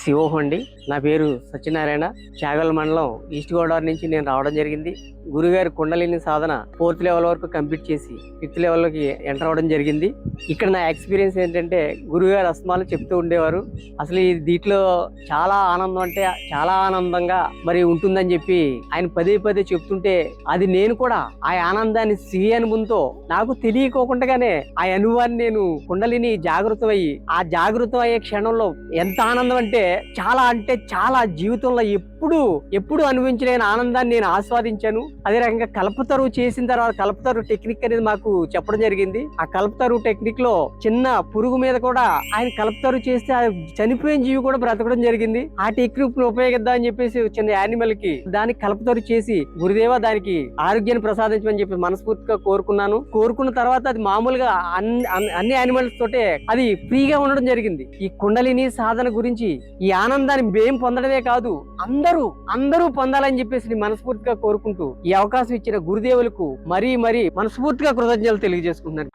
శివోహం అండి. నా పేరు సత్యనారాయణ. చాగల్ మండలం ఈస్ట్ గోదావరి నుంచి నేను రావడం జరిగింది. గురుగారి కుండలిని సాధన 4th లెవెల్ వరకు కంప్లీట్ చేసి 5th లెవెల్లోకి ఎంటర్ అవ్వడం జరిగింది. ఇక్కడ నా ఎక్స్పీరియన్స్ ఏంటంటే, గురుగారు అస్తమాలు చెప్తూ ఉండేవారు, అసలు ఈ దీంట్లో చాలా ఆనందం అంటే చాలా ఆనందంగా మరి ఉంటుందని చెప్పి ఆయన పదే పదే చెప్తుంటే, అది నేను కూడా ఆ ఆనందాన్ని సిహి అనుభవంతో నాకు తెలియకోకుండానే ఆ అనుభవాన్ని నేను కుండలిని జాగృతం అయ్యి ఆ జాగృతం అయ్యే క్షణంలో ఎంత ఆనందం అంటే చాలా జీవితంలో ఎప్పుడు అనుభవించలేని ఆనందాన్ని నేను ఆస్వాదించాను. అదే రకంగా కల్పతరువు చేసిన తర్వాత కల్పతరువు టెక్నిక్ అనేది మాకు చెప్పడం జరిగింది. ఆ కల్పతరువు టెక్నిక్ లో చిన్న పురుగు మీద కూడా ఆయన కల్పతరువు చేస్తే ఆ చనిపోయిన జీవి కూడా బ్రతకడం జరిగింది. ఆ టెక్నిక్ ఉపయోగిద్దాం అని చెప్పేసి చిన్న యానిమల్ కి దానికి కల్పతరువు చేసి గురుదేవ దానికి ఆరోగ్యాన్ని ప్రసాదించమని చెప్పి మనస్ఫూర్తిగా కోరుకున్న తర్వాత అది మామూలుగా అన్ని యానిమల్స్ తోటే అది ఫ్రీగా ఉండడం జరిగింది. ఈ కుండలిని సాధన గురించి ఈ ఆనందాన్ని మేము పొందడమే కాదు, అందరూ పొందాలని చెప్పేసి మనస్ఫూర్తిగా కోరుకుంటూ ఈ అవకాశం ఇచ్చిన గురుదేవులకు మరీ మనస్ఫూర్తిగా కృతజ్ఞతలు తెలియజేసుకుంటున్నాను.